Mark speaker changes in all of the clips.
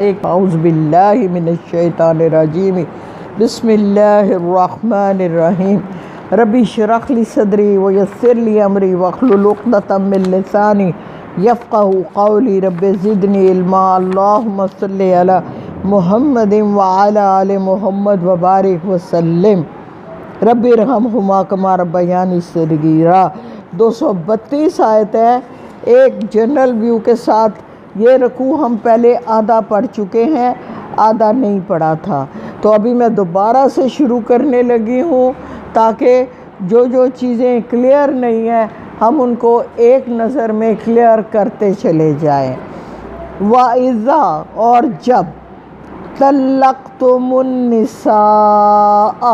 Speaker 1: اعوذ باللہ من الشیطان الرجیم بسم اللہ الرحمن الرحیم ربی اشرح لی صدری ویسر لی امری واحلل عقدۃ من لسانی یفقہوا قولی رب زدنی علما اللہم صلی علی محمد وعلی آل محمد وبارک وسلم رب ارحمہما کما ربیانی صغیرا۔ 232 آیت ہے۔ ایک جنرل ویو کے ساتھ یہ رکوع ہم پہلے آدھا پڑھ چکے ہیں، آدھا نہیں پڑھا تھا، تو ابھی میں دوبارہ سے شروع کرنے لگی ہوں تاکہ جو چیزیں کلیئر نہیں ہیں ہم ان کو ایک نظر میں کلیئر کرتے چلے جائیں۔ وَإِذَا اور جب طَلَّقْتُمُ النِّسَاءَ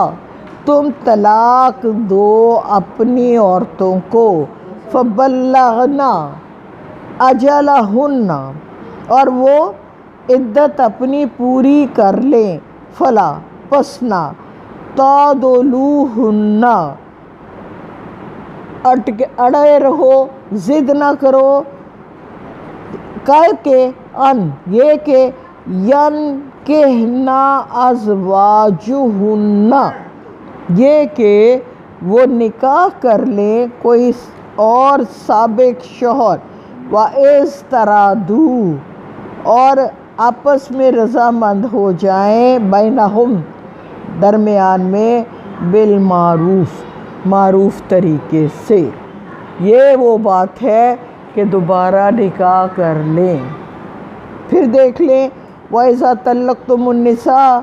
Speaker 1: تم طلاق دو اپنی عورتوں کو، فَبَلَّغْنَ اجلہن اور وہ عدت اپنی پوری کر لیں، فلا پسنا تعضلوہن اڑے رہو، ضد نہ کرو، کہ یہ کہ ینکحنا ازواجہن یہ کہ وہ نکاح کر لیں کوئی اور سابق شوہر، وَإِسْتَرَادُوا اور آپس میں رضامند ہو جائیں، بینہم درمیان میں، بالمعروف معروف طریقے سے۔ یہ وہ بات ہے کہ دوبارہ نکاح کر لیں۔ پھر دیکھ لیں وَإِذَا طَلَّقْتُمُ النِّسَاءَ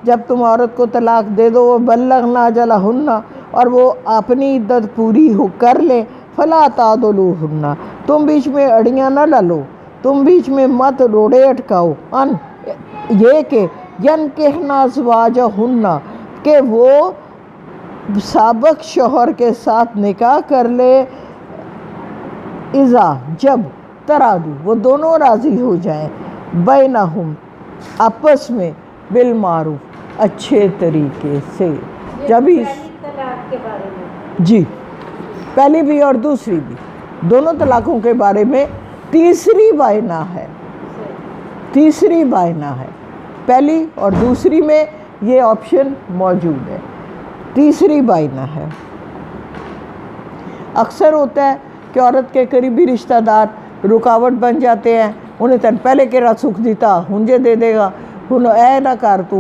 Speaker 1: جب تم عورت کو طلاق دے دو، وَبَلَّغْنَ أَجَلَهُنَّ اور وہ اپنی عدت پوری کر لیں، فَلَا تَعْضُلُوهُنَّ تم بیچ میں اڑیاں نہ ڈالو، تم بیچ میں مت روڑے اٹکاؤ، یہ کہ ینکحنا ازواجہن کہ وہ سابق شوہر کے ساتھ نکاح کر لے، اذا جب ترادو وہ دونوں راضی ہو جائیں، بینہم آپس میں، بالمعروف اچھے طریقے سے۔ جب طلاق کے بارے میں جی پہلی بھی اور دوسری بھی دونوں طلاقوں کے بارے میں تیسری بائنا ہے، تیسری بائنا ہے، پہلی اور دوسری میں یہ آپشن موجود ہے، تیسری بائنا ہے۔ اکثر ہوتا ہے کہ عورت کے قریبی رشتہ دار رکاوٹ بن جاتے ہیں، انہیں تن پہلے کہہ رہا سکھ دیتا ہنجے دے دے گا، ہن اے نہ کر تو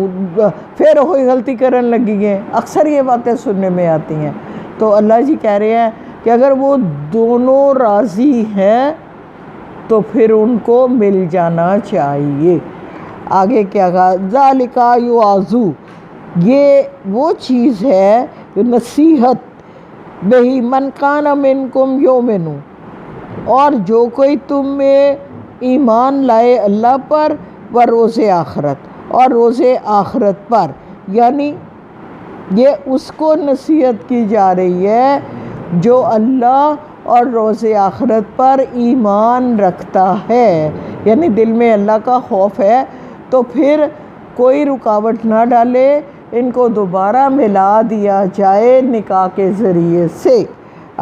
Speaker 1: پھر ہوئی غلطی کرن لگی ہے، اکثر یہ باتیں سننے میں آتی ہیں۔ تو اللہ جی کہہ رہے ہیں کہ اگر وہ دونوں راضی ہیں تو پھر ان کو مل جانا چاہیے۔ آگے کیا کہا، ذَلِكَ يُعَظُ یہ وہ چیز ہے نصیحت، بہی من کان منکم یؤمن اور جو کوئی تم میں ایمان لائے اللہ پر، و روز آخرت اور روز آخرت پر، یعنی یہ اس کو نصیحت کی جا رہی ہے جو اللہ اور روز آخرت پر ایمان رکھتا ہے، یعنی دل میں اللہ کا خوف ہے، تو پھر کوئی رکاوٹ نہ ڈالے، ان کو دوبارہ ملا دیا جائے نکاح کے ذریعے سے۔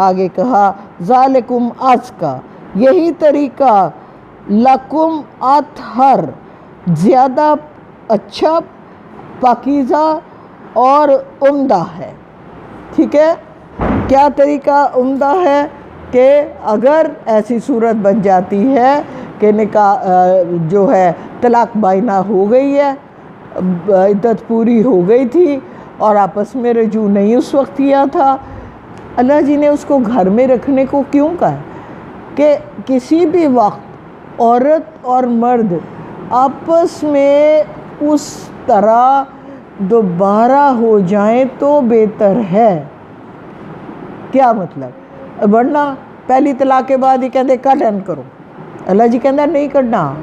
Speaker 1: آگے کہا ذالکم ازکا یہی طریقہ، لکم اطہر زیادہ اچھا، پاکیزہ اور عمدہ ہے۔ ٹھیک ہے، کیا طریقہ عمدہ ہے کہ اگر ایسی صورت بن جاتی ہے کہ نکاح جو ہے طلاق بائنا ہو گئی ہے، عدت پوری ہو گئی تھی اور آپس میں رجوع نہیں اس وقت کیا تھا، اللہ جی نے اس کو گھر میں رکھنے کو کیوں کہا کہ کسی بھی وقت عورت اور مرد آپس میں اس طرح دوبارہ ہو جائیں تو بہتر ہے۔ کیا مطلب، ورنہ پہلی طلاق کے بعد ہی کہتے کٹ اینڈ کرو، اللہ جی کہتا نہیں کرنا۔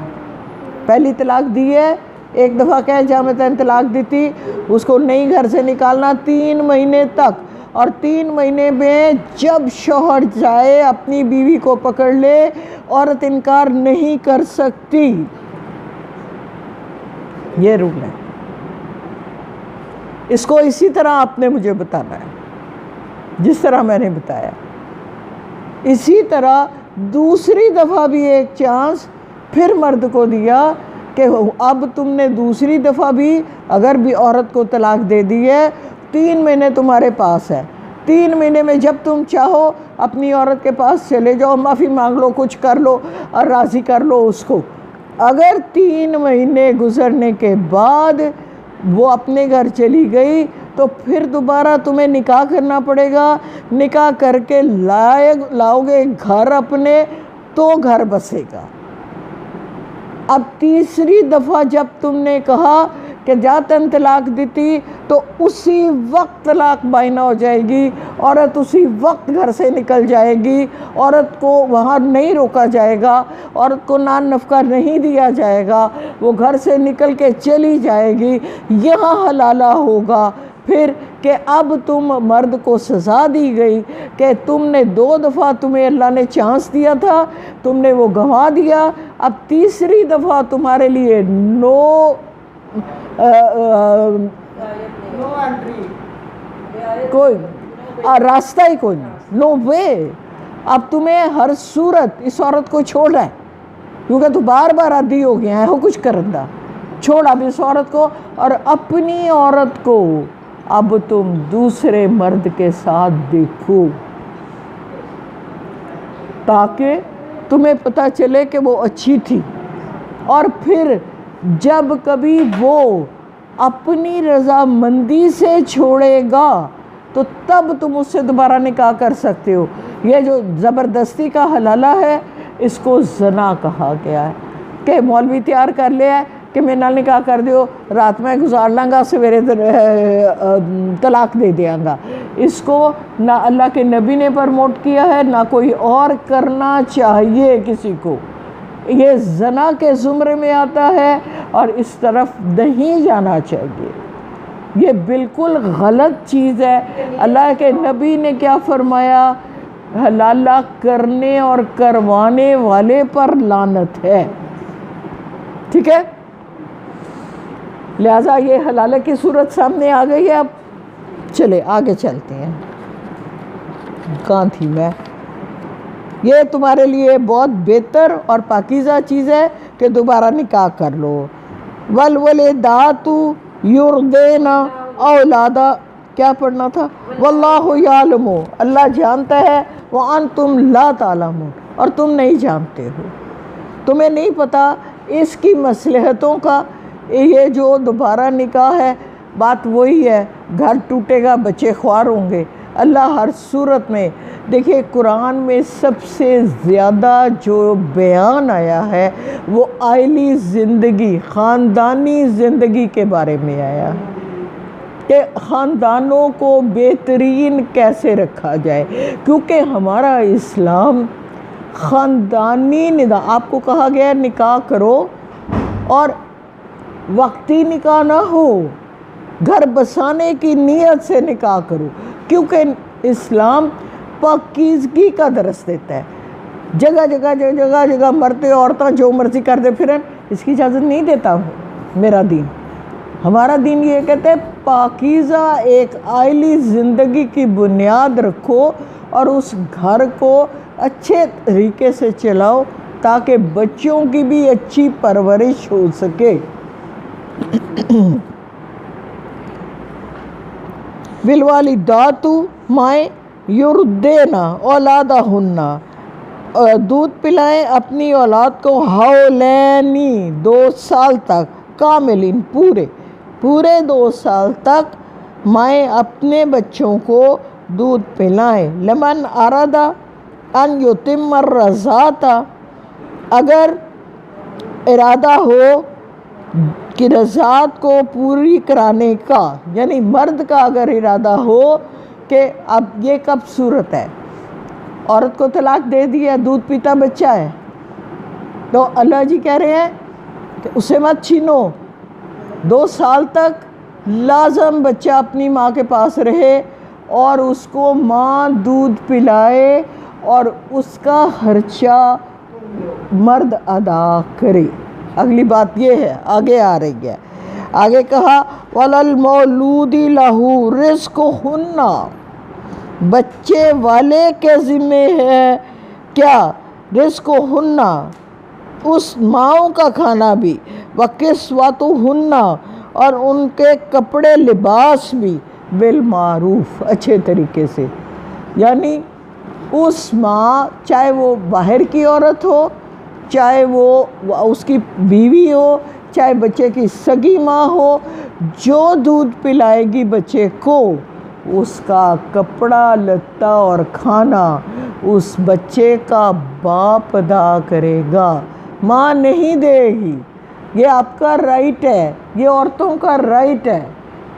Speaker 1: پہلی طلاق دی ہے، ایک دفعہ کہیں جہاں میں تین طلاق دی تھی، اس کو نہیں گھر سے نکالنا 3 مہینے تک، اور 3 مہینے میں جب شوہر جائے اپنی بیوی کو پکڑ لے، عورت انکار نہیں کر سکتی، یہ رول ہے۔ اس کو اسی طرح آپ نے مجھے بتانا ہے جس طرح میں نے بتایا، اسی طرح دوسری دفعہ بھی ایک چانس پھر مرد کو دیا کہ اب تم نے دوسری دفعہ بھی اگر بھی عورت کو طلاق دے دی ہے، 3 مہینے تمہارے پاس ہے، 3 مہینے میں جب تم چاہو اپنی عورت کے پاس چلے جاؤ، معافی مانگ لو، کچھ کر لو اور راضی کر لو اس کو۔ اگر 3 مہینے گزرنے کے بعد وہ اپنے گھر چلی گئی تو پھر دوبارہ تمہیں نکاح کرنا پڑے گا، نکاح کر کے لاؤ گے گھر اپنے تو گھر بسے گا۔ اب تیسری دفعہ جب تم نے کہا کہ جاتن طلاق دیتی تو اسی وقت طلاق بائنہ ہو جائے گی، عورت اسی وقت گھر سے نکل جائے گی، عورت کو وہاں نہیں روکا جائے گا، عورت کو نان نفقہ نہیں دیا جائے گا، وہ گھر سے نکل کے چلی جائے گی۔ یہاں حلالہ ہوگا پھر کہ اب تم مرد کو سزا دی گئی کہ تم نے 2 دفعہ تمہیں اللہ نے چانس دیا تھا، تم نے وہ گنوا دیا، اب تیسری دفعہ تمہارے لیے کوئی راستہ ہی کوئی نہیں، نو وے۔ اب تمہیں ہر صورت اس عورت کو چھوڑنا ہے کیونکہ تو بار بار عادی ہو گیا ہے ہو کچھ کرندہ، چھوڑ اب اس عورت کو اور اپنی عورت کو اب تم دوسرے مرد کے ساتھ دیکھو تاکہ تمہیں پتہ چلے کہ وہ اچھی تھی، اور پھر جب کبھی وہ اپنی رضامندی سے چھوڑے گا تو تب تم اس سے دوبارہ نکاح کر سکتے ہو۔ یہ جو زبردستی کا حلالہ ہے اس کو زنا کہا گیا ہے کہ مولوی تیار کر لیا ہے کہ میں نال نکاح کر دیو، رات میں گزار لوں گا، سویرے طلاق دے دیاں گا۔ اس کو نہ اللہ کے نبی نے پرموٹ کیا ہے، نہ کوئی اور کرنا چاہیے کسی کو۔ یہ زنا کے زمرے میں آتا ہے اور اس طرف نہیں جانا چاہیے، یہ بالکل غلط چیز ہے۔ اللہ کے نبی نے کیا فرمایا؟ حلالہ کرنے اور کروانے والے پر لعنت ہے، ٹھیک ہے؟ لہٰذا یہ حلالہ کی صورت سامنے آ گئی ہے۔ اب چلے آگے چلتے ہیں، کہاں تھی میں؟ یہ تمہارے لیے بہت بہتر اور پاکیزہ چیز ہے کہ دوبارہ نکاح کر لو۔ والوالدات یرضعن اولادہ، کیا پڑھنا تھا؟ واللہ یعلم، اللہ جانتا ہے، وانتم لا تعلمون، اور تم نہیں جانتے ہو، تمہیں نہیں پتہ اس کی مصلحتوں کا۔ یہ جو دوبارہ نکاح ہے بات وہی ہے، گھر ٹوٹے گا، بچے خوار ہوں گے۔ اللہ ہر صورت میں، دیکھیں قرآن میں سب سے زیادہ جو بیان آیا ہے وہ عائلی زندگی، خاندانی زندگی کے بارے میں آیا کہ خاندانوں کو بہترین کیسے رکھا جائے، کیونکہ ہمارا اسلام خاندانی نظام، آپ کو کہا گیا ہے نکاح کرو اور وقتی نکاح نہ ہو، گھر بسانے کی نیت سے نکاح کرو، کیونکہ اسلام پاکیزگی کا درس دیتا ہے۔ جگہ جگہ مرتے عورتیں جو مرضی کر دے پھرن، اس کی اجازت نہیں دیتا ہوں میرا دین۔ ہمارا دین یہ کہتے ہیں پاکیزہ ایک عائلی زندگی کی بنیاد رکھو اور اس گھر کو اچھے طریقے سے چلاؤ تاکہ بچوں کی بھی اچھی پرورش ہو سکے۔ والوالدات مائیں یرضعن اولادہن، دودھ پلائیں اپنی اولاد کو حولینی 2 سال تک، کاملین پورے 2 سال تک مائیں اپنے بچوں کو دودھ پلائیں۔ لمن اراد ان یتم الرضاعۃ، اگر ارادہ ہو کہ رضاعت کو پوری کرانے کا، یعنی مرد کا اگر ارادہ ہو کہ اب یہ کب صورت ہے، عورت کو طلاق دے دیا، دودھ پیتا بچہ ہے، تو اللہ جی کہہ رہے ہیں کہ اسے مت چھینو، 2 سال تک لازم بچہ اپنی ماں کے پاس رہے اور اس کو ماں دودھ پلائے اور اس کا خرچہ مرد ادا کرے۔ اگلی بات یہ ہے، آگے آ رہی ہے، آگے کہا وَلَلْمَوْلُودِ لَهُ رِزْقُهُنَّ، بچے والے کے ذمے ہے کیا؟ رزقُهُنَّ، اس ماؤں کا کھانا بھی، وَكِسْوَتُهُنَّ اور ان کے کپڑے لباس بھی بالمعروف اچھے طریقے سے. یعنی اس ماں چاہے وہ باہر کی عورت ہو، چاہے وہ اس کی بیوی ہو، چاہے بچے کی سگی ماں ہو، جو دودھ پلائے گی بچے کو اس کا کپڑا لتا اور کھانا اس بچے کا باپ ادا کرے گا، ماں نہیں دے گی. یہ آپ کا رائٹ ہے، یہ عورتوں کا رائٹ ہے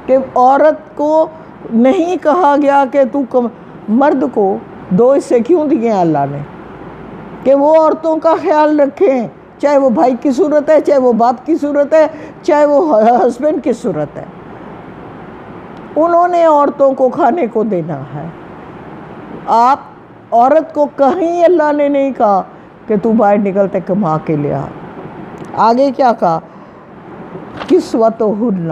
Speaker 1: کہ عورت کو نہیں کہا گیا کہ تو مرد کو دو حصے کیوں دیے ہیں اللہ نے کہ وہ عورتوں کا خیال رکھیں، چاہے وہ بھائی کی صورت ہے، چاہے وہ باپ کی صورت ہے، چاہے وہ ہسبینڈ کی صورت ہے. انہوں نے عورتوں کو کھانے کو دینا ہے. آپ عورت کو کہیں اللہ نے نہیں کہا کہ تو باہر نکلتے کما کے لیا. آگے کیا کہا؟ کسوتہن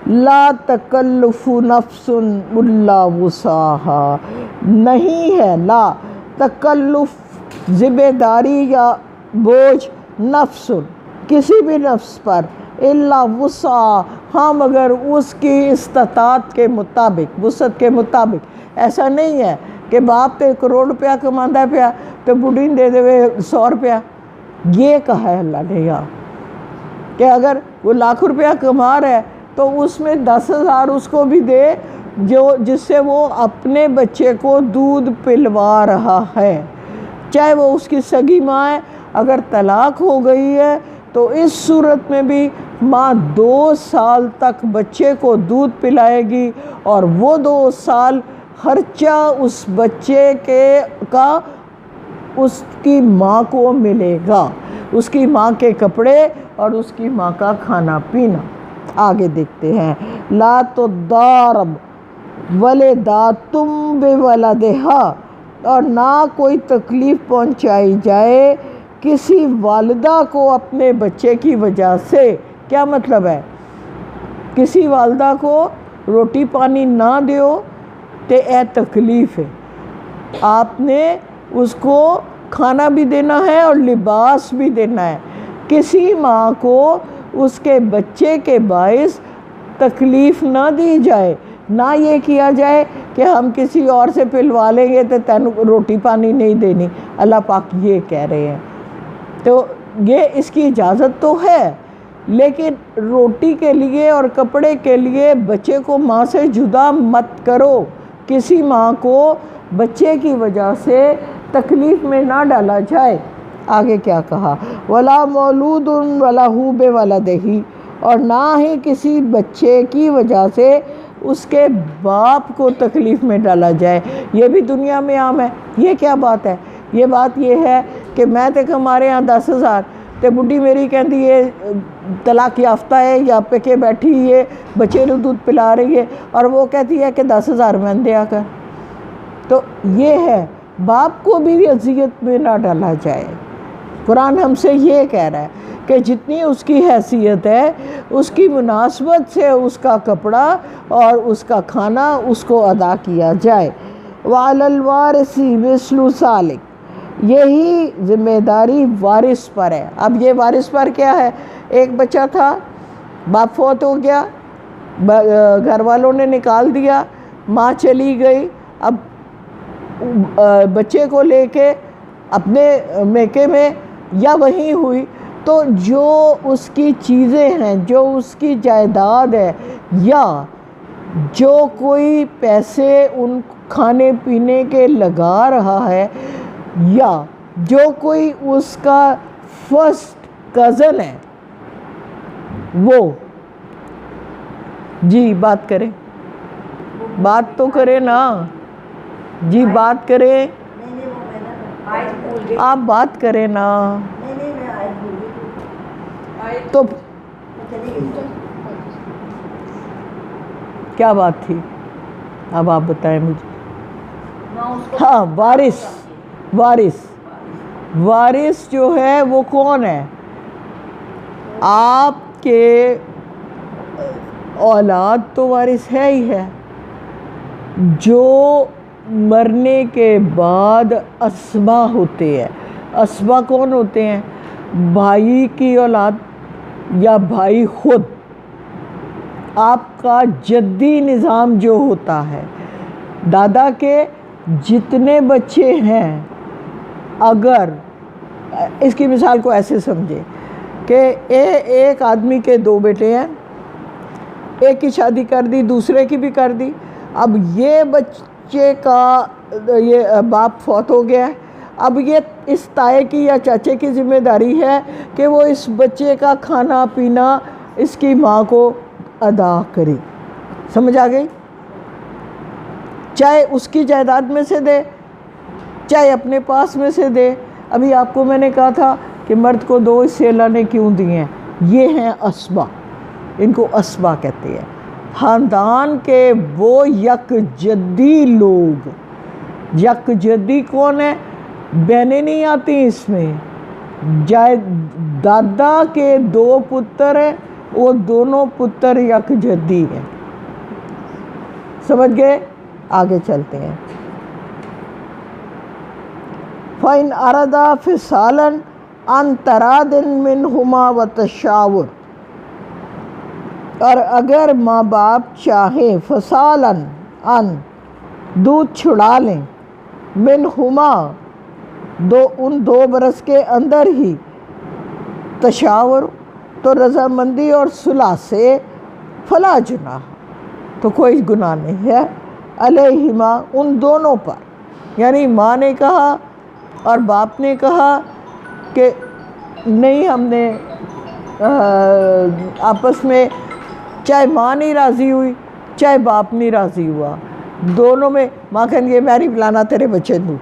Speaker 1: لا تکلف نفس الا وسعها، نہیں ہے لا تکلف ذمہ داری یا بوجھ نفس کسی بھی نفس پر الا وسعها، ہاں مگر اس کی استطاعت کے مطابق، وسعت کے مطابق. ایسا نہیں ہے کہ باپ پہ 1 کروڑ روپیہ کماندہ پیا تو بڑھی دے دے 100 روپیہ. یہ کہا ہے اللہ نے یہاں کہ اگر وہ 1,00,000 روپیہ کما رہا ہے تو اس میں 10,000 اس کو بھی دے جس سے وہ اپنے بچے کو دودھ پلوا رہا ہے، چاہے وہ اس کی سگی ماں ہے. اگر طلاق ہو گئی ہے تو اس صورت میں بھی ماں 2 سال تک بچے کو دودھ پلائے گی اور وہ 2 سال خرچہ اس بچے کا اس کی ماں کو ملے گا، اس کی ماں کے کپڑے اور اس کی ماں کا کھانا پینا. آگے دیکھتے ہیں. لا تضارب والداتم بولدہا، اور نہ کوئی تکلیف پہنچائی جائے کسی والدہ کو اپنے بچے کی وجہ سے. کیا مطلب ہے؟ کسی والدہ کو روٹی پانی نہ دیو تے اے تکلیف ہے، آپ نے اس کو کھانا بھی دینا ہے اور لباس بھی دینا ہے. کسی ماں کو اس کے بچے کے باعث تکلیف نہ دی جائے، نہ یہ کیا جائے کہ ہم کسی اور سے پلوا لیں گے تو تینوں روٹی پانی نہیں دینی. اللہ پاک یہ کہہ رہے ہیں. تو یہ اس کی اجازت تو ہے، لیکن روٹی کے لیے اور کپڑے کے لیے بچے کو ماں سے جدا مت کرو. کسی ماں کو بچے کی وجہ سے تکلیف میں نہ ڈالا جائے. آگے کیا کہا؟ وَلَا مَوْلُودٌ وَلَهُ بِوَلَدِهِ، اور نہ ہی کسی بچے کی وجہ سے اس کے باپ کو تکلیف میں ڈالا جائے. یہ بھی دنیا میں عام ہے. یہ کیا بات ہے؟ یہ بات یہ ہے کہ میں تے ہمارے ہاں 10,000 تے بڈھی میری کہندی ہے طلاق یافتہ ہے یا پکے بیٹھی ہے، بچے کو دودھ پلا رہی ہے اور وہ کہتی ہے کہ 10,000 میں دیا کر. تو یہ ہے، باپ کو بھی اذیت میں نہ ڈالا جائے. قرآن ہم سے یہ کہہ رہا ہے کہ جتنی اس کی حیثیت ہے اس کی مناسبت سے اس کا کپڑا اور اس کا کھانا اس کو ادا کیا جائے. وَعَلَى الْوَارِثِ مِثْلُ ذَلِكَ، یہی ذمہ داری وارث پر ہے. اب یہ وارث پر کیا ہے؟ ایک بچہ تھا، باپ فوت ہو گیا، گھر والوں نے نکال دیا، ماں چلی گئی، اب بچے کو لے کے اپنے میکے میں یا وہیں ہوئی، تو جو اس کی چیزیں ہیں، جو اس کی جائیداد ہے، یا جو کوئی پیسے ان کھانے پینے کے لگا رہا ہے، یا جو کوئی اس کا فرسٹ کزن ہے، وہ جی بات کریں، بات تو کریں نا جی، بات کریں، آپ بات کریں نا. تو کیا بات تھی اب آپ بتائیں مجھے. ہاں، وارث جو ہے وہ کون ہے؟ آپ کے اولاد تو وارث ہے ہی ہے. جو مرنے کے بعد اسبا ہوتے ہیں. اسبا کون ہوتے ہیں؟ بھائی کی اولاد یا بھائی خود آپ کا جدی نظام جو ہوتا ہے، دادا کے جتنے بچے ہیں، اگر اس کی مثال کو ایسے سمجھے کہ ایک آدمی کے 2 بیٹے ہیں، ایک کی شادی کر دی، دوسرے کی بھی کر دی، اب یہ بچے کا یہ باپ فوت ہو گیا ہے، اب یہ اس تائے کی یا چاچے کی ذمہ داری ہے کہ وہ اس بچے کا کھانا پینا اس کی ماں کو ادا کرے. سمجھ آ گئی؟ چاہے اس کی جائیداد میں سے دے، چاہے اپنے پاس میں سے دے. ابھی آپ کو میں نے کہا تھا کہ مرد کو 2 حصے اللہ نے کیوں دیے ہیں؟ یہ ہیں اسبا، ان کو اسبا کہتے ہیں. خاندان کے وہ یک جدی لوگ. یک جدی کون ہے؟ بہنیں نہیں آتی اس میں. دادا کے 2 پتر ہیں، وہ دونوں پتر یک جدی ہیں. سمجھ گئے؟ آگے چلتے ہیں. فَإِنْ أَرَدَا فِصَالًا عَنْ تَرَادٍ مِّنْهُمَا وَتَشَاوُرٍ، اور اگر ماں باپ چاہیں فصالاً ان دودھ چھڑا لیں، منہما ان 2 برس کے اندر ہی، تشاور تو رضامندی اور صلح سے، فلا جناح تو کوئی گناہ نہیں ہے، علیہما ان دونوں پر. یعنی ماں نے کہا اور باپ نے کہا کہ نہیں، ہم نے آپس میں، چاہے ماں نہیں راضی ہوئی چاہے باپ نہیں راضی ہوا، دونوں میں ماں کہیں گے میں نہیں پلانا تیرے بچے دوں،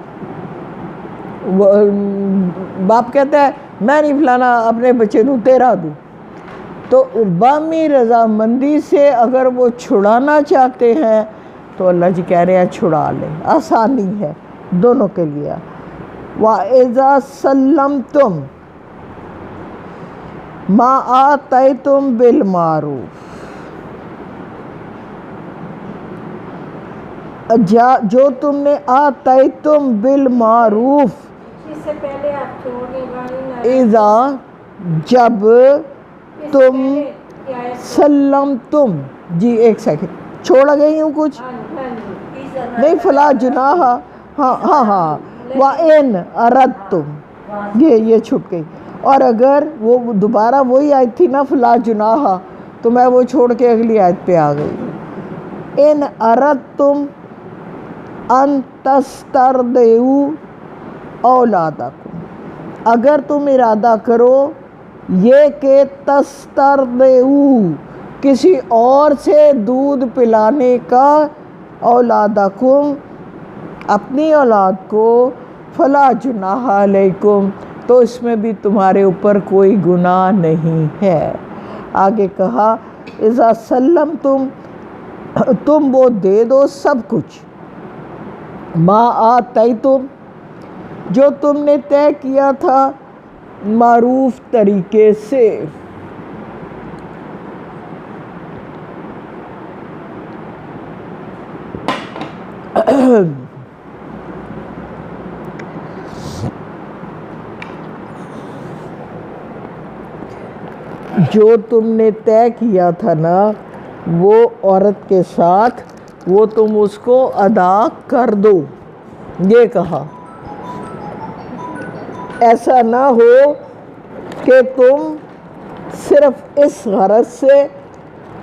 Speaker 1: باپ کہتا ہے میں نہیں پلانا اپنے بچے دوں تیرا دوں. تو بامی رضامندی سے اگر وہ چھڑانا چاہتے ہیں تو اللہ جی کہہ رہے ہیں چھڑا لیں، آسانی ہے دونوں کے لیے. وَإِذَا سَلَّمْتُمْ مَا آتَيْتُمْ بِالْمَعْرُوفِ، جو تم نے آتَيْتُمْ بِالْمَعْرُوف،
Speaker 2: اس سے پہلے آپ
Speaker 1: اذا جب تم سلمتم، جی ایک سیکنڈ چھوڑ گئی ہوں کچھ نہیں، فلا جناح، ہاں وَإِنْ أَرَدْتُمْ، یہ چھٹ گئی. اور اگر وہ دوبارہ وہی آیت تھی نا فلا جناح، تو میں وہ چھوڑ کے اگلی آیت پہ آ گئی. ان اردتم ان تسترضعوا اولادکم، اگر تم ارادہ کرو یہ کہ تسترضعوا کسی اور سے دودھ پلانے کا، اولادکم اپنی اولاد کو، فلا جناح علیکم تو اس میں بھی تمہارے اوپر کوئی گناہ نہیں ہے. آگے کہا اذا سلمتم، تم وہ دے دو سب کچھ، ما آتیتم جو تم نے طے کیا تھا معروف طریقے سے. جو تم نے طے کیا تھا نا وہ عورت کے ساتھ، وہ تم اس کو ادا کر دو. یہ کہا ایسا نہ ہو کہ تم صرف اس غرض سے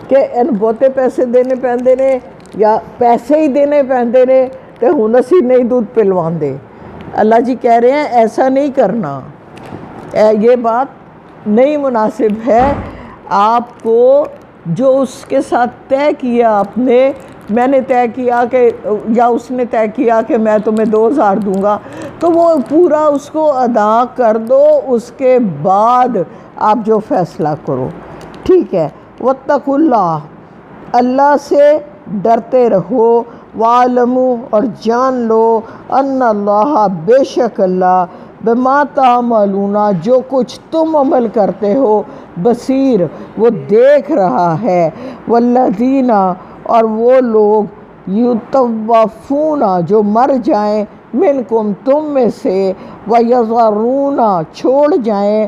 Speaker 1: کہ ان بہتے پیسے دینے پہندے نے یا پیسے ہی دینے پہندے نے کہ ہن اسی نہیں دودھ پلوان دے. اللہ جی کہہ رہے ہیں ایسا نہیں کرنا، یہ بات نہیں مناسب ہے. آپ کو جو اس کے ساتھ طے کیا، آپ نے، میں نے طے کیا کہ یا اس نے طے کیا کہ میں تمہیں 2000 دوں گا، تو وہ پورا اس کو ادا کر دو، اس کے بعد آپ جو فیصلہ کرو. ٹھیک ہے. واتقوا اللہ، اللہ سے ڈرتے رہو، وَاعْلَمُوا اور جان لو، ان اللہ بے شک اللہ، بما تعملون جو کچھ تم عمل کرتے ہو، بصیر وہ دیکھ رہا ہے. والذین اور وہ لوگ یتوفون جو مر جائیں، منکم تم میں سے، ویذرون چھوڑ جائیں،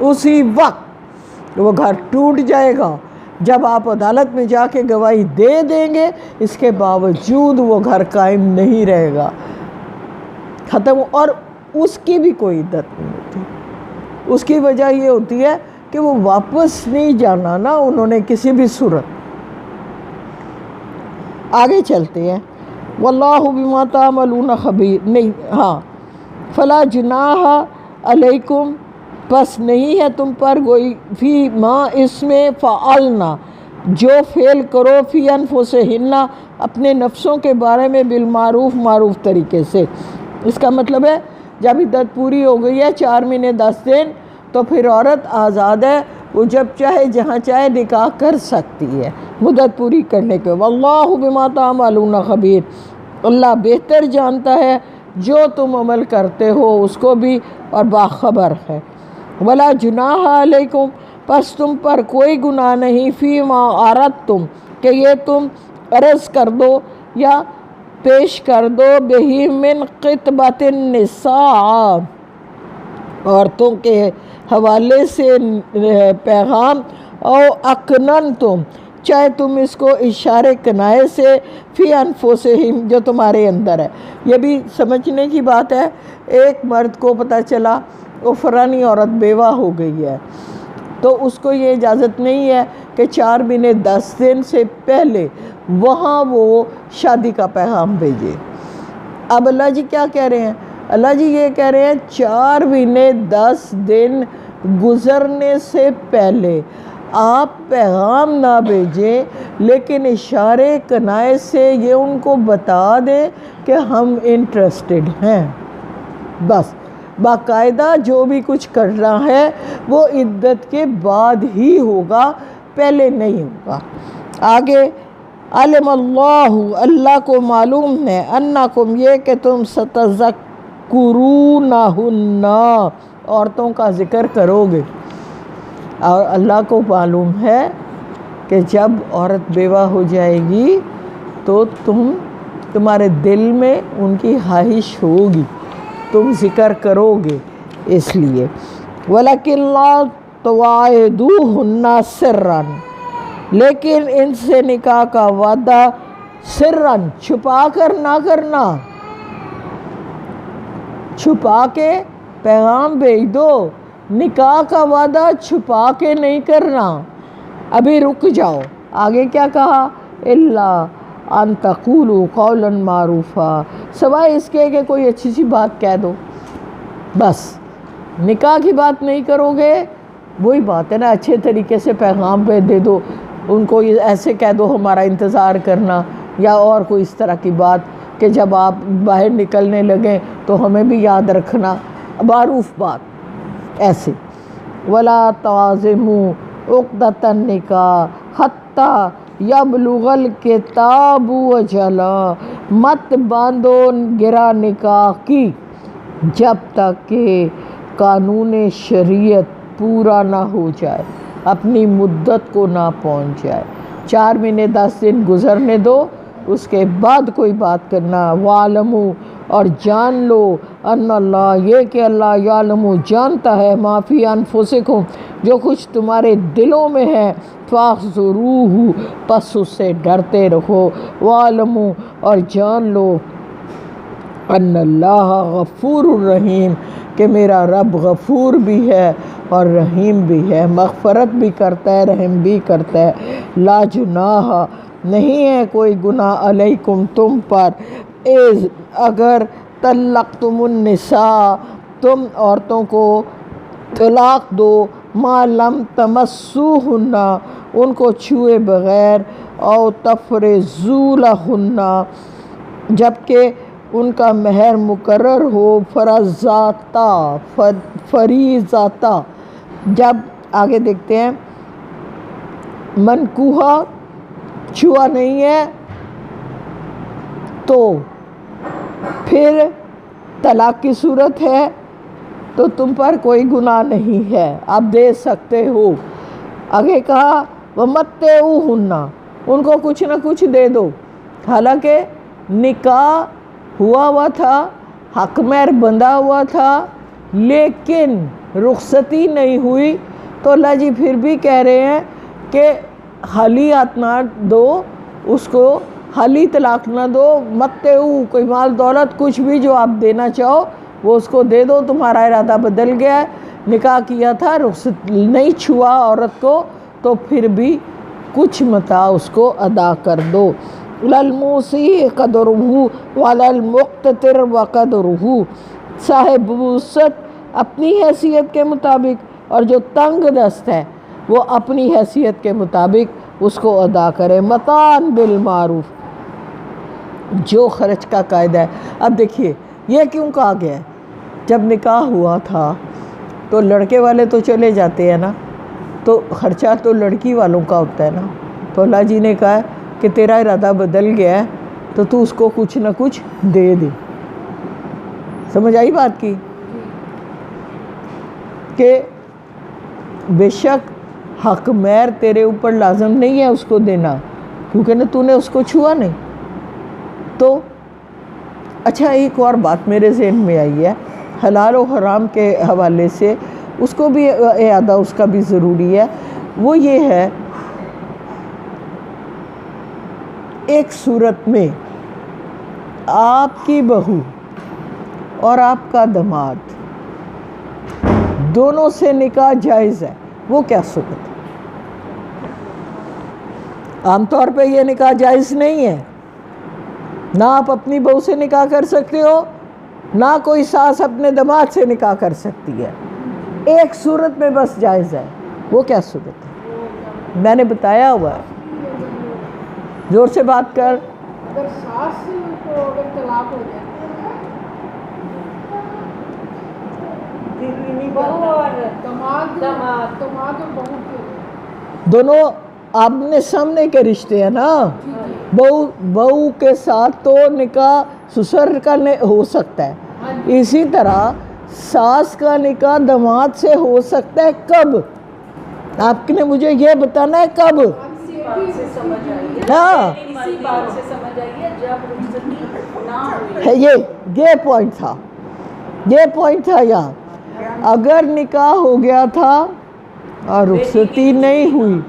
Speaker 1: اسی وقت وہ گھر ٹوٹ جائے گا جب آپ عدالت میں جا کے گواہی دے دیں گے، اس کے باوجود وہ گھر قائم نہیں رہے گا، ختم، اور اس کی بھی کوئی عدت نہیں ہوتی۔ اس کی وجہ یہ ہوتی ہے کہ وہ واپس نہیں جانا نا انہوں نے کسی بھی صورت۔ آگے چلتے ہیں، واللہ بما تعملون خبیر، نہیں ہاں، فلا جناح علیکم، پس نہیں ہے تم پر کوئی فی ما اس میں فعلنا، جو فعل کرو فی انفسہن، اپنے نفسوں کے بارے میں بالمعروف، معروف طریقے سے۔ اس کا مطلب ہے جب عدت پوری ہو گئی ہے 4 مہینے 10 دن، تو پھر عورت آزاد ہے، وہ جب چاہے جہاں چاہے نکاح کر سکتی ہے مدت پوری کرنے کے۔ واللہ بما تعملون خبیر، اللہ بہتر جانتا ہے جو تم عمل کرتے ہو اس کو بھی، اور باخبر ہے۔ ولا جناح علیکم، پس تم پر کوئی گناہ نہیں، فی ما عرضتم، کہ یہ تم عرض کر دو یا پیش کر دو، بہی من خطبۃ النساء، عورتوں کے حوالے سے پیغام، او اکننتم، چاہے تم اس کو اشارے کنائے سے، فی انفسہم، جو تمہارے اندر ہے۔ یہ بھی سمجھنے کی بات ہے، ایک مرد کو پتہ چلا وہ فلانی عورت بیوہ ہو گئی ہے، تو اس کو یہ اجازت نہیں ہے کہ 4 مہینے 10 دن سے پہلے وہاں وہ شادی کا پیغام بھیجے۔ اب اللہ جی کیا کہہ رہے ہیں؟ اللہ جی یہ کہہ رہے ہیں 4 مہینے 10 دن گزرنے سے پہلے آپ پیغام نہ بھیجیں، لیکن اشارے کنائے سے یہ ان کو بتا دیں کہ ہم انٹرسٹڈ ہیں۔ بس باقاعدہ جو بھی کچھ کرنا ہے وہ عدت کے بعد ہی ہوگا، پہلے نہیں ہوگا۔ آگے، علم اللہ، اللہ کو معلوم ہے، انکم، یہ کہ تم ستذکرونہن، عورتوں کا ذکر کرو گے، اور اللہ کو معلوم ہے کہ جب عورت بیوہ ہو جائے گی تو تمہارے دل میں ان کی خواہش ہوگی، تم ذکر کرو گے، اس لیے۔ وَلَكِنْ لَا تُوَاعِدُوهُنَّ سِرًّا، لیکن ان سے نکاح کا وعدہ سرًّا، چھپا کر نہ کرنا، چھپا کے پیغام بھیج دو، نکاح کا وعدہ چھپا کے نہیں کرنا، ابھی رک جاؤ۔ آگے کیا کہا؟ اِلَّا ان تقولوا قولا معروفا، سوائے اس کے کہ کوئی اچھی سی بات کہہ دو، بس نکاح کی بات نہیں کرو گے، وہی بات ہے نا، اچھے طریقے سے پیغام پہ دے دو ان کو، ایسے کہہ دو ہمارا انتظار کرنا، یا اور کوئی اس طرح کی بات کہ جب آپ باہر نکلنے لگیں تو ہمیں بھی یاد رکھنا، معروف بات ایسے۔ ولا تعزموا عقدۃ النکاح حتی یبلغ الکتاب اجلہ، مت باندھو گرہ نکاح کی جب تک کہ قانون شریعت پورا نہ ہو جائے، اپنی مدت کو نہ پہنچ جائے۔ 4 مہینے 10 دن گزرنے دو، اس کے بعد کوئی بات کرنا۔ وَعْلَمُوا، اور جان لو، ان اللہ، یہ کہ اللہ، یعلم، جانتا ہے، ما فی انفسکم، جو کچھ تمہارے دلوں میں ہے، فاحذروہ، پس اس سے ڈرتے رہو۔ وَعْلَمُوا، اور جان لو، ان اللہ غفور الرحیم، کہ میرا رب غفور بھی ہے اور رحیم بھی ہے، مغفرت بھی کرتا ہے، رحم بھی کرتا ہے۔ لا جناح، نہیں ہے کوئی گناہ، علیکم، تم پر، اگر طلقتم النساء، تم عورتوں کو طلاق دو، ما لم تمسوہن، ان کو چھوئے بغیر، او تفرضوا لہن، جبکہ ان کا مہر مقرر ہو، فریضہ، جب آگے دیکھتے ہیں، منکوحہ چھوا نہیں ہے تو پھر طلاق کی صورت ہے تو تم پر کوئی گناہ نہیں ہے، آپ دے سکتے ہو۔ آگے کہا وَمَتِّعُوهُنَّ، ان کو کچھ نہ کچھ دے دو، حالانکہ نکاح ہوا تھا، حق مہر بندھا ہوا تھا، لیکن رخصتی نہیں ہوئی تو اللہ جی پھر بھی کہہ رہے ہیں کہ خالی ہاتھ نہ دو اس کو، خالی طلاق نہ دو، متے کوئی مال دولت کچھ بھی جو آپ دینا چاہو وہ اس کو دے دو، تمہارا ارادہ بدل گیا ہے، نکاح کیا تھا، رخصت نہیں چھوا عورت کو تو پھر بھی کچھ متاع اس کو ادا کر دو۔ للموسیع قدرہ وللمقتر وقدرہ، صاحب وسعت اپنی حیثیت کے مطابق اور جو تنگ دست ہے وہ اپنی حیثیت کے مطابق اس کو ادا کرے۔ متاعً بالمعروف، جو خرچ کا قاعدہ ہے۔ اب دیکھیے یہ کیوں کہا گیا ہے؟ جب نکاح ہوا تھا تو لڑکے والے تو چلے جاتے ہیں نا، تو خرچہ تو لڑکی والوں کا ہوتا ہے نا، تو اللہ جی نے کہا کہ تیرا ارادہ بدل گیا ہے تو اس کو کچھ نہ کچھ دے دے۔ سمجھ آئی بات کی؟ کہ بے شک حق مہر تیرے اوپر لازم نہیں ہے اس کو دینا، کیونکہ نا تو نے اس کو چھوا نہیں۔ تو اچھا ایک اور بات میرے ذہن میں آئی ہے حلال و حرام کے حوالے سے، اس کو بھی اعادہ اس کا بھی ضروری ہے۔ وہ یہ ہے، ایک صورت میں آپ کی بہو اور آپ کا داماد دونوں سے نکاح جائز ہے، وہ کیا صورت ہے؟ عام طور پہ یہ نکاح جائز نہیں ہے، نہ آپ اپنی بہو سے نکاح کر سکتے ہو، نہ کوئی ساس اپنے داماد سے نکاح کر سکتی ہے، ایک صورت میں بس جائز ہے۔ وہ کیا صورت ہے؟ میں نے بتایا ہوا ہے، زور سے بات کر۔
Speaker 3: اگر ساس کو اگر طلاق ہو جائے،
Speaker 2: بہو اور
Speaker 3: داماد
Speaker 2: داماد
Speaker 3: اور بہو کے
Speaker 1: دونوں آمنے سامنے کے رشتے ہیں نا، بہو کے ساتھ تو نکاح سسر کا ہو سکتا ہے، اسی طرح ساس کا نکاح داماد سے ہو سکتا ہے۔ کب؟ آپ نے مجھے یہ بتانا ہے کب؟ ہاں یہ پوائنٹ تھا یہاں۔ اگر نکاح ہو گیا تھا اور رخصتی نہیں ہوئی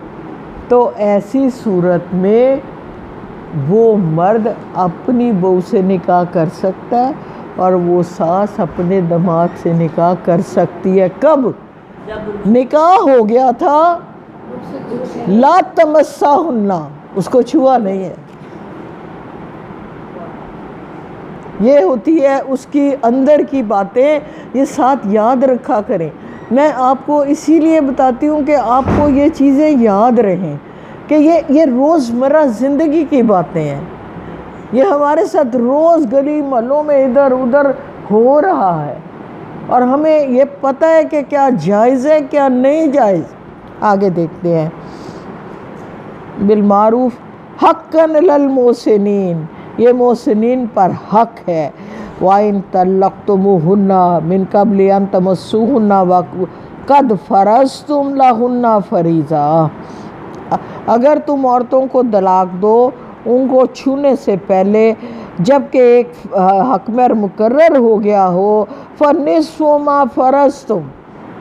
Speaker 1: تو ایسی صورت میں وہ مرد اپنی بہو سے نکاح کر سکتا ہے اور وہ ساس اپنے داماد سے نکاح کر سکتی ہے۔ کب؟ نکاح ہو گیا تھا، لا تمسہن، اس کو چھوا نہیں ہے۔ یہ ہوتی ہے اس کی اندر کی باتیں، یہ ساتھ یاد رکھا کریں۔ میں آپ کو اسی لیے بتاتی ہوں کہ آپ کو یہ چیزیں یاد رہیں کہ یہ روزمرہ زندگی کی باتیں ہیں، یہ ہمارے ساتھ روز گلی محلوں میں ادھر ادھر ہو رہا ہے، اور ہمیں یہ پتہ ہے کہ کیا جائز ہے کیا نہیں جائز۔ آگے دیکھتے ہیں، بالمعروف حقاً للمحسنین، یہ محسنین پر حق ہے۔ وَإِن طَلَّقْتُمُوهُنَّ مِن قَبْلِ أَن تَمَسُّوهُنَّ وَقَدْ فَرَضْتُمْ لَهُنَّ فَرِيضَةً، اگر تم عورتوں کو طلاق دو ان کو چھونے سے پہلے جبکہ ایک حق مہر مقرر ہو گیا ہو، فَنِصْفُ مَا فَرَضْتُمْ،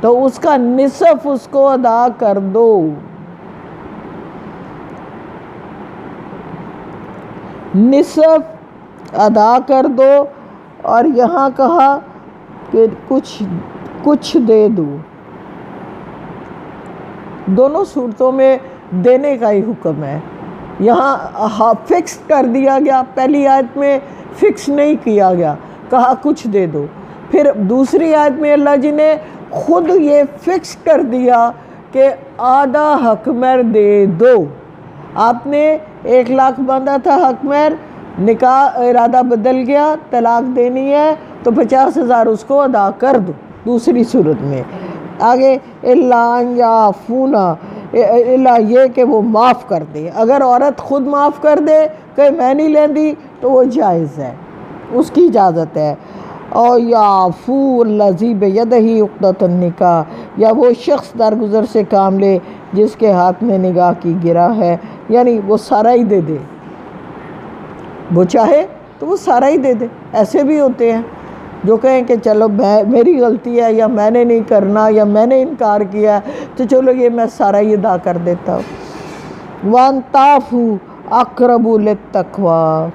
Speaker 1: تو اس کا نصف اس کو ادا کر دو۔ نصف ادا کر دو، اور یہاں کہا کہ کچھ دے دو۔ دونوں صورتوں میں دینے کا ہی حکم ہے، یہاں فکس کر دیا گیا، پہلی آیت میں فکس نہیں کیا گیا، کہا کچھ دے دو۔ پھر دوسری آیت میں اللہ جی نے خود یہ فکس کر دیا کہ آدھا حق مہر دے دو۔ آپ نے 1 لاکھ باندھا تھا حق مہر، نکاح ارادہ بدل گیا، طلاق دینی ہے تو 50,000 اس کو ادا کر دو۔ دوسری صورت میں آگے الا ان یعفون، الا یہ کہ وہ معاف کر دے، اگر عورت خود معاف کر دے کہ میں نہیں لیندی تو وہ جائز ہے، اس کی اجازت ہے۔ اور یعفو الذی بیدہ عقدۃ النکاح، یا وہ شخص درگزر سے کام لے جس کے ہاتھ میں نکاح کی گرہ ہے، یعنی وہ سارا ہی دے دے، وہ چاہے تو وہ سارا ہی دے دے، ایسے بھی ہوتے ہیں جو کہیں کہ چلو میری غلطی ہے یا میں نے نہیں کرنا یا میں نے انکار کیا ہے تو چلو یہ میں سارا ہی ادا کر دیتا ہوں۔ وَأَن تَعْفُوا أَقْرَبُ لِلتَّقْوَىٰ،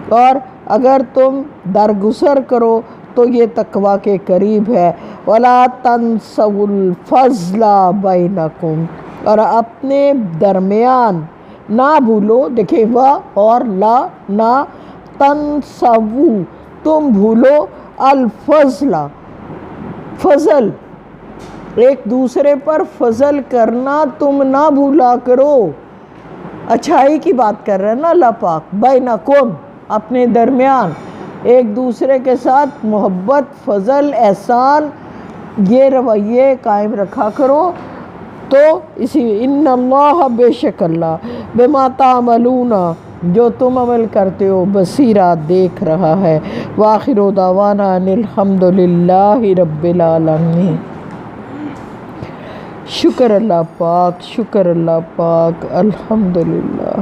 Speaker 1: اور اگر تم درگزر کرو تو یہ تقوی کے قریب ہے۔ وَلَا تَنْسَوُا الْفَضْلَ بَيْنَكُمْ، اور اپنے درمیان نہ بھولو، دیکھیں وا اور لا، نہ تنسوو تم بھولو، الفضل فضل، ایک دوسرے پر فضل کرنا تم نہ بھولا کرو۔ اچھائی کی بات کر رہے ہیں نا اللہ پاک، بینکم اپنے درمیان ایک دوسرے کے ساتھ محبت، فضل، احسان، یہ رویے قائم رکھا کرو۔ تو اسی ان اللہ، بے شک اللہ، بما تعملون جو تم عمل کرتے ہو، بصیرہ دیکھ رہا ہے۔ وآخر دعوانا ان الحمد للہ رب العالمین۔ شکر اللہ پاک، شکر اللہ پاک، الحمدللہ۔